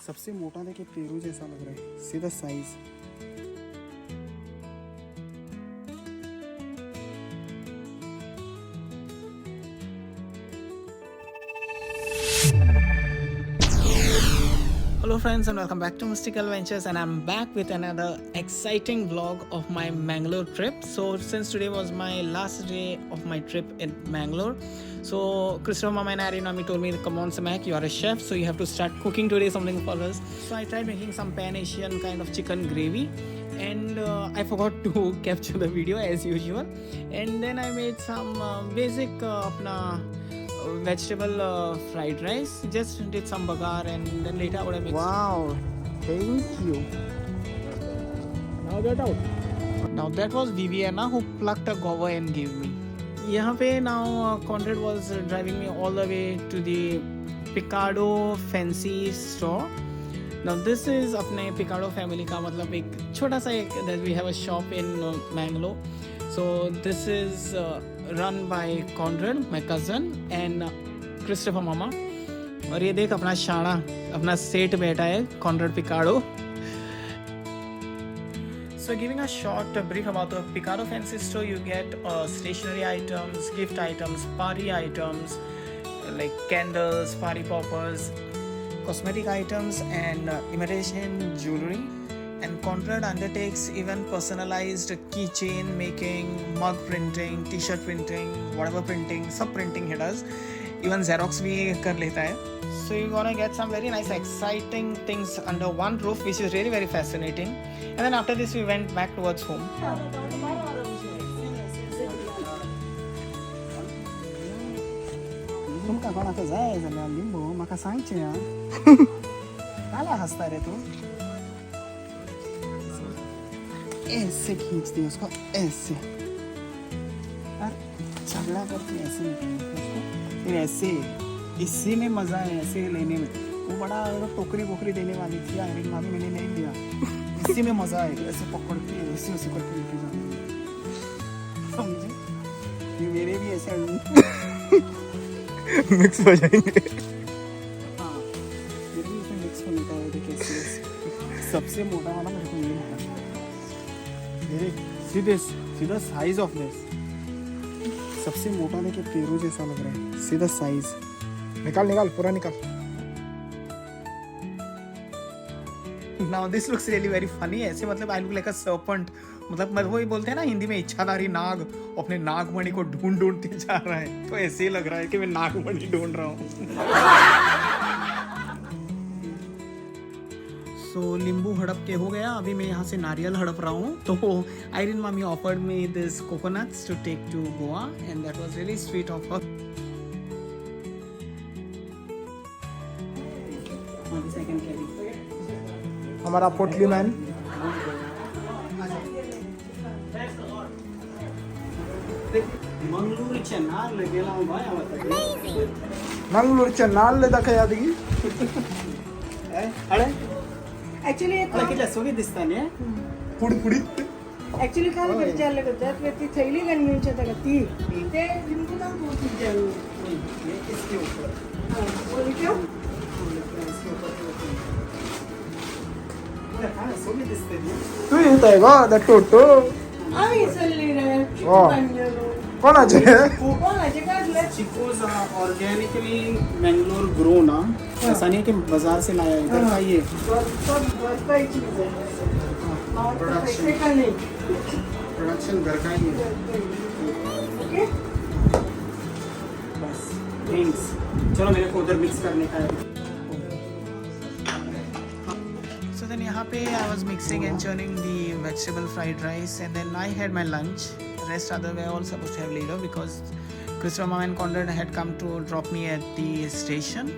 सबसे मोटा देखिए पेरू जैसा लग रहा है, सीधा size. Hello friends and welcome back to Mystical Ventures, and I'm back with another exciting vlog of my Mangalore trip. So since today was my last day of my trip in Mangalore, so Christopher Mama and Irene Mami told me, come on Samak, you are a chef, so you have to start cooking today something for us. So I tried making some Pan Asian kind of chicken gravy, and I forgot to capture the video as usual, and then I made some basic apna vegetable fried rice. Just did some bagar, and then later I would have mixed. Wow, thank you. Now get out. Now that was Viviana who plucked a guava and gave me. यहाँ पे now Conrad was driving me all the way to the Picado Fancy store. Now this is अपने Picado family का मतलब एक छोटा सा एक that we have a shop in Mangalore. So this is run by Conrad, my cousin, and Christopher Mama. और ये देख अपना शाना, अपना सेठ बैठा है, Conrad Picado. So giving a short brief about the Picado Fancy Store, you get stationery items, gift items, party items, like candles, party poppers, cosmetic items, and imitation jewelry. And Conrad undertakes even personalized keychain making, mug printing, t-shirt printing, whatever printing, sub printing he does. Even Xerox bhi kar leta hai. So you're gonna get some very nice exciting things under one roof, which is really very fascinating. And then after this we went back towards home. तुमका कोणाचं जायचं ना लिंबू माका सांगचे ना काला हसता रे तू ऐसे खींचती है उसको ऐसे और झगड़ा करती ऐसे उसको फिर ऐसे इसी में मजा है ऐसे लेने में वो बड़ा टोकरी वोकरी देने वाली थी आयरन मामी मैंने नहीं दिया इसी में मजा है ऐसे पकड़ती है ऐसे ऐसे करके लेके जाती है समझे ये मेरे भी ऐसे मिक्स हो जाएंगे हाँ फिर भी इसमें मिक्स होने का है कैसे सबसे मोटा वाला मेरे को ये लगा मेरे सीधा साइज ऑफ दिस सबसे मोटा देखिए पेरू जैसा लग रहा है सीधा साइज निकाल निकाल पूरा निकाल Now this looks really very funny. ऐसे मतलब I look like a serpent. मतलब वही बोलते हैं ना हिंदी में इच्छाधारी नाग अपने नागमणि को ढूंढते जा रहा है तो ऐसे ही लग रहा है कि मैं नागमणि ढूंढ रहा हूँ So नींबू हड़प के हो गया अभी मैं यहाँ से नारियल हड़प रहा हूँ तो आयरन मामी offered me this coconuts to take to Goa and that was really sweet of her. हमारा पोटली मैन मंगळूरच्या नारळ गेला मंगळूरच्या नारळ दाखया दी अरे ऍक्च्युली किती सोबत दिसता ने पुडी पुडी ऍक्च्युली काय विचारलं होतं की ती थैली गणवेंची होता का ती ते लिंबू ना पोती जाऊ इसके ऊपर बोली क्यों तू येत आहे का द टोटो आम्ही चालली रे कोणाचे कोणाचे काढले चिकोज ऑर्गेनिकली मैंगलोर ग्रो ना ऐसा नहीं कि बाजार से लाया इधर का ये प्रोडक्शन घर का ही है बस थैंक्स चलो मेरे को उधर मिक्स करने का है then यहाँ पे I was mixing and churning the vegetable fried rice and then I had my lunch. Rest other were all supposed to have later because Christopher Mama and Conrad had come to drop me at the station.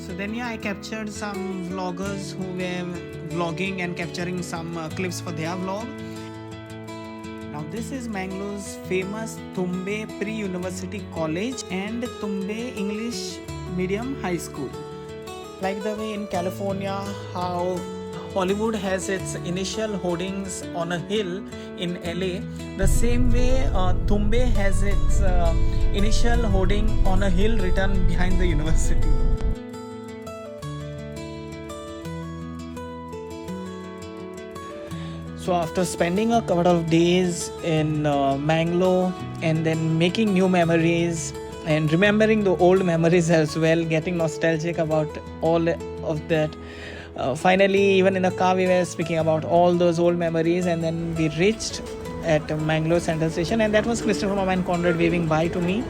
So then I captured some vloggers who were vlogging and capturing some clips for their vlog. Now this is Mangalore's famous Tumbe Pre-University College and Tumbe English Medium High School. Like the way in California, how Hollywood has its initial hoardings on a hill in LA, the same way Tumbe has its initial hoarding on a hill written behind the university. So after spending a couple of days in Mangalore and then making new memories and remembering the old memories as well, getting nostalgic about all of that. Finally, even in the car, we were speaking about all those old memories, and then we reached at Mangalore Central Station, and that was Christopher Mama and Conrad waving bye to me.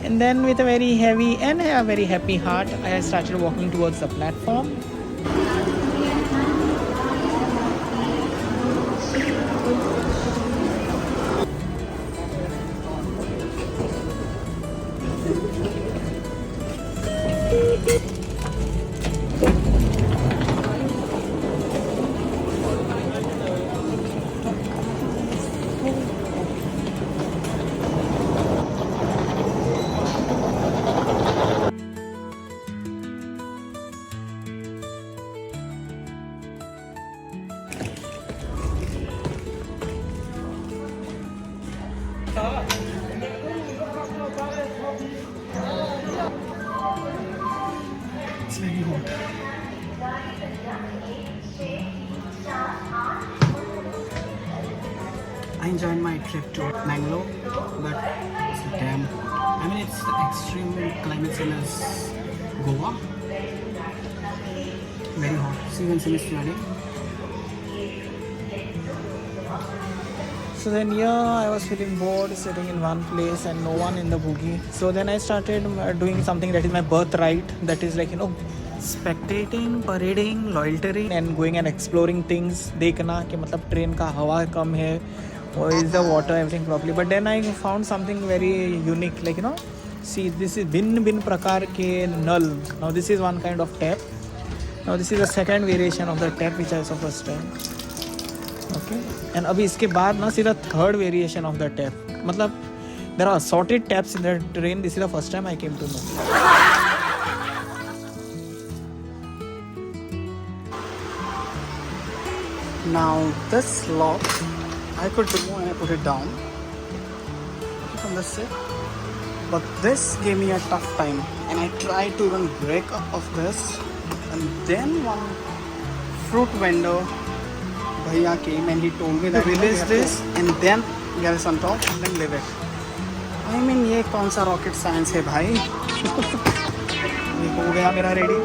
And then, with a very heavy and a very happy heart, I started walking towards the platform. It's very hot. I enjoyed my trip to Mangalore, but it's damn. I mean, it's the extreme climate same as Goa. Very hot. So you can see me flooding. So then I was feeling bored sitting in one place and no one in the boogie. So then I started doing something that is my birthright. That is like, spectating, parading, loitering and going and exploring things. देखना कि मतलब train का हवा कम है or is the water everything properly. But then I found something very unique, like see, this is bin प्रकार के नल. Now this is one kind of tap. Now this is the second variation of the tap which I saw first time. Okay, and अभी इसके बाद ना सीधा third variation of the tap. मतलब there are assorted taps in the train. This is the first time I came to know. Now this lock I could remove and I put it down from this side, but this gave me a tough time and I tried to even break off this, and then one fruit vendor Bhaiya came and he told me that release this and then get this on top and then leave it. I mean, ये कौन सा rocket science है भाई? ये हो गया मेरा ready.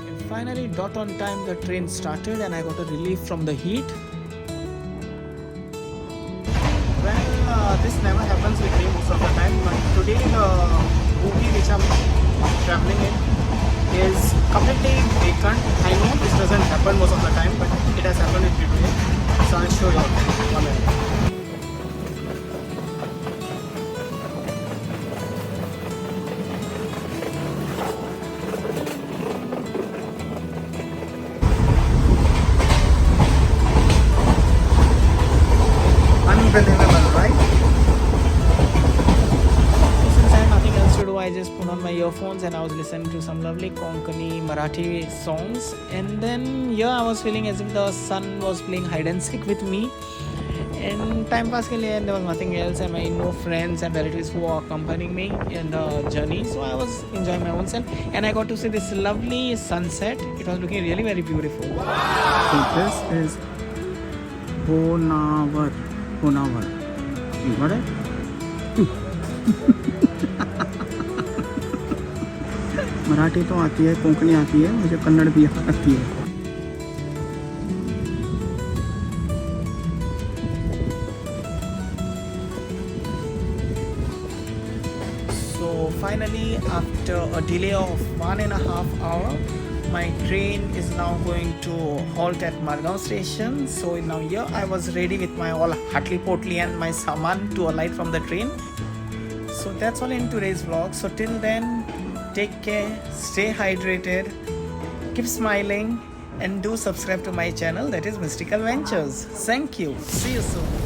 And finally, dot on time, the train started and I got a relief from the heat. Well, this never happens with me most of the time, but today the bogie which I'm traveling in is completely vacant. I know this doesn't happen most of the time, but it has happened with me today. So I'll show you one minute. Unbelievable, right? Since I have nothing else to do, I just put on my earphones and I was listening to some lovely Konkani Marathi songs. And then I was feeling as if the sun was playing hide and seek with me. And time pass ke liye, there was nothing else, and my no friends and relatives who were accompanying me in the journey. So I was enjoying my own self, and I got to see this lovely sunset. It was looking really very beautiful. So this is Honavar. You got it? Marathi तो आती है, कोंकणी आती है, मुझे कन्नड़ भी आती है. So finally, after a delay of 1.5 hours, my train is now going to halt at Margao station. So now here I was ready with my all Hartli Potli and my saman to alight from the train. So that's all in today's vlog. So till then, take care, stay hydrated, keep smiling, and do subscribe to my channel, that is Mystical Ventures. Thank you. See you soon.